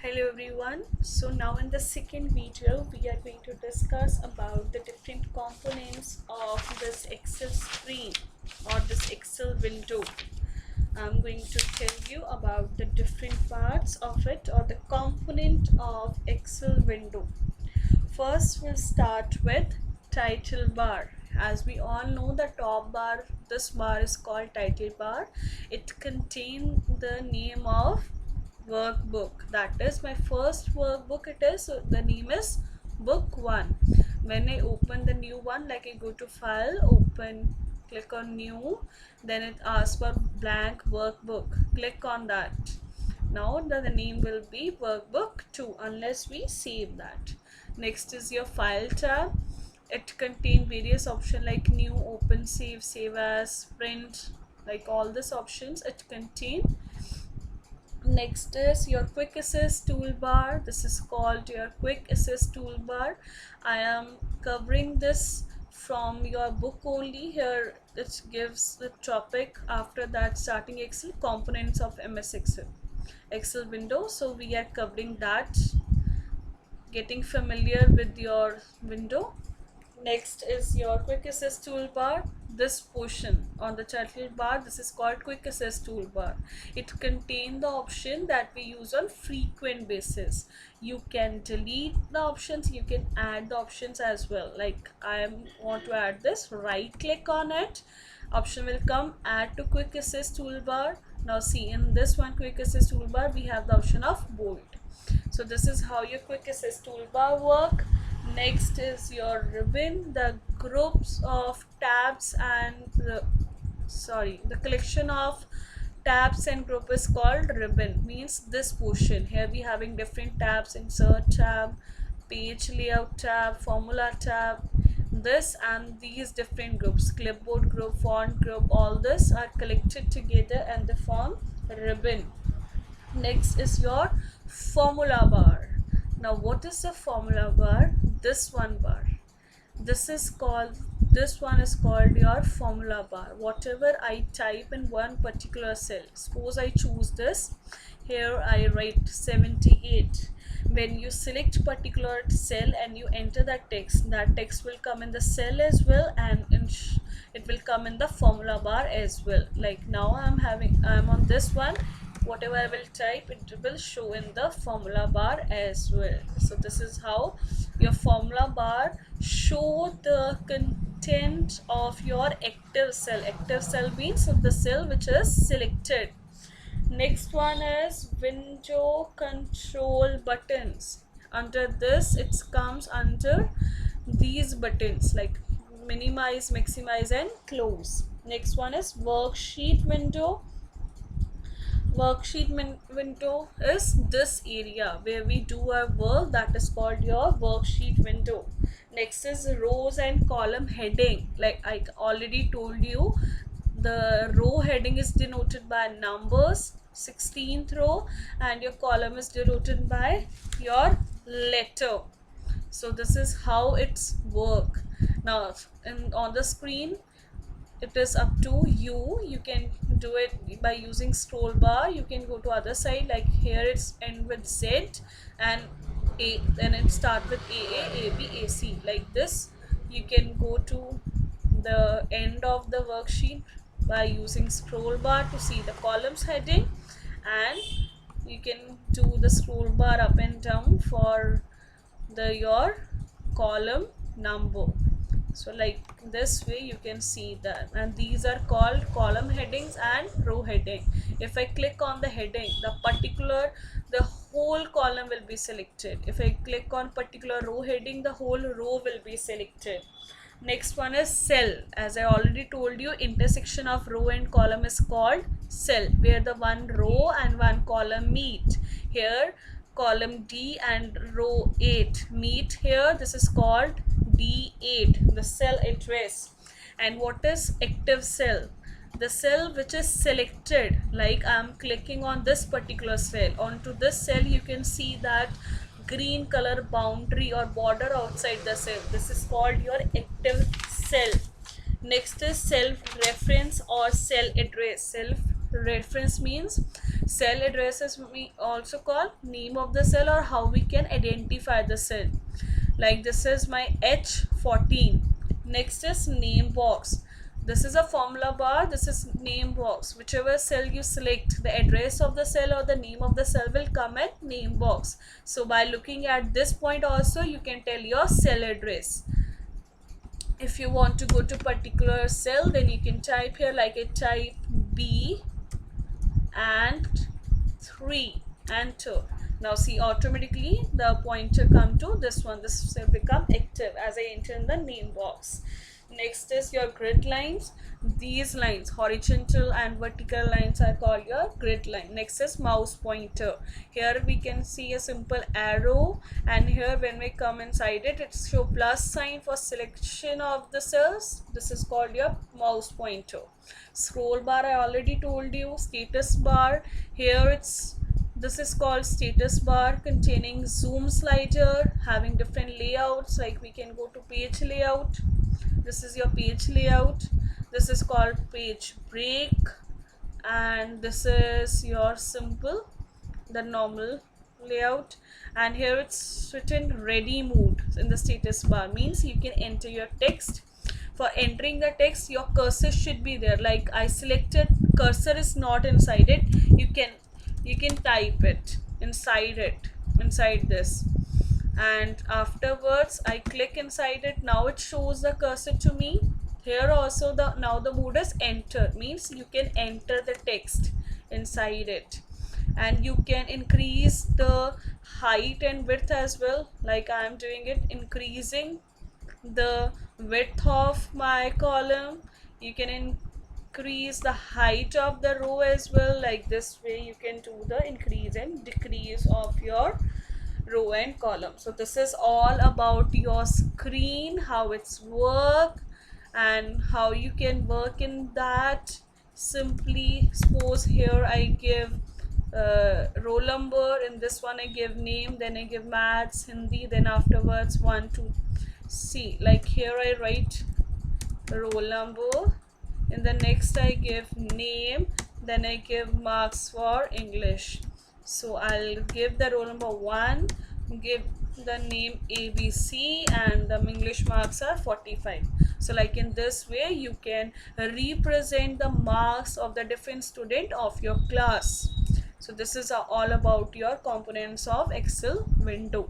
Hello everyone. So now in the second video we are going to discuss about the different components of this Excel screen or this Excel window. I'm going to tell you about the different parts of it or the component of Excel window. First we'll start with title bar. As we all know, the top bar, this bar is called title bar. It contains the name of workbook. That is my first workbook. It is, so the name is book 1. When I open the new one, like I go to file, open, click on new, then it asks for blank workbook. Click on that. Now the name will be workbook 2 unless we save that. Next is your file tab. It contains various options like new, open, save, save as, print, like all these options it contains. Next is your quick access toolbar. This is called your quick access toolbar. I am covering this from your book only. Here it gives the topic, after that starting Excel, components of MS Excel window. So we are covering that, getting familiar with your window. Next is your quick access toolbar. This portion on the title bar, this is called quick access toolbar. It contains the option that we use on frequent basis. You can delete the options, you can add the options as well. Like I want to add this, right click on it, option will come add to quick access toolbar. Now see, in this one quick access toolbar we have the option of bold. So this is how your quick access toolbar work. Next is your ribbon. The groups of tabs and the collection of tabs and group is called ribbon. Means this portion. Here we having different tabs: insert tab, page layout tab, formula tab. This and these different groups, clipboard group, font group, all this are collected together and they form ribbon. Next is your formula bar. Now what is the formula bar? This one bar. This one is called your formula bar. Whatever I type in one particular cell, suppose I choose this, here I write 78. When you select particular cell and you enter that text will come in the cell as well, and it will come in the formula bar as well. Like now I'm on this one, whatever I will type, it will show in the formula bar as well. So this is how your formula bar show the content of your active cell. Active cell means the cell which is selected. Next one is window control buttons. Under this it comes under these buttons like minimize, maximize and close. Next one is worksheet window. Worksheet window is this area where we do our work, that is called your worksheet window. Next is rows and column heading. Like I already told you, the row heading is denoted by numbers, 16th row, and your column is denoted by your letter. So this is how it's work. Now on the screen it is up to you. You can do it by using scroll bar. You can go to other side, like here it's end with Z and A, then it start with AA, AB, AC. Like this you can go to the end of the worksheet by using scroll bar to see the columns heading, and you can do the scroll bar up and down for your column number. So like this way you can see that, and these are called column headings and row heading. If I click on the heading, the whole column will be selected. If I click on particular row heading, the whole row will be selected. Next one is cell. As I already told you, intersection of row and column is called cell, where the one row and one column meet. Here column D and row 8 meet here. This is called D8, the cell address. And what is active cell? The cell which is selected. Like I am clicking on this particular cell. Onto this cell you can see that green color boundary or border outside the cell. This is called your active cell. Next is self reference or cell address. Self reference means cell addresses, we also call name of the cell or how we can identify the cell. Like this is my H14. Next is name box. This is a formula bar, this is name box. Whichever cell you select, the address of the cell or the name of the cell will come at name box. So by looking at this point also, you can tell your cell address. If you want to go to particular cell, then you can type here, like a type B and 3, enter. Now see, automatically the pointer come to this one. This will become active as I enter in the name box. Next is your grid lines. These lines, horizontal and vertical lines, are called your grid line. Next is mouse pointer. Here we can see a simple arrow, and here when we come inside it, it show plus sign for selection of the cells. This is called your mouse pointer. Scroll bar, I already told you. Status bar, here this is called status bar, containing zoom slider, having different layouts. Like we can go to page layout. This is your page layout. This is called page break, and this is your simple, the normal layout. And here it's written ready mode in the status bar, means you can enter your text. For entering the text, your cursor should be there. Like I selected, cursor is not inside it. You can type it inside this, and afterwards I click inside it. Now it shows the cursor to me. Here also now the mode is enter, means you can enter the text inside it, and you can increase the height and width as well. Like I am doing it, increasing the width of my column. You can increase the height of the row as well. Like this way you can do the increase and decrease of your row and column. So this is all about your screen, how it's work and how you can work in that. Simply suppose here I give roll number, in this one I give name, then I give maths, Hindi, then afterwards 1 2 see, like here I write roll number, in the next I give name, then I give marks for English. So I'll give the roll number 1, give the name ABC, and the English marks are 45. So like in this way you can represent the marks of the different student of your class. So this is all about your components of Excel window.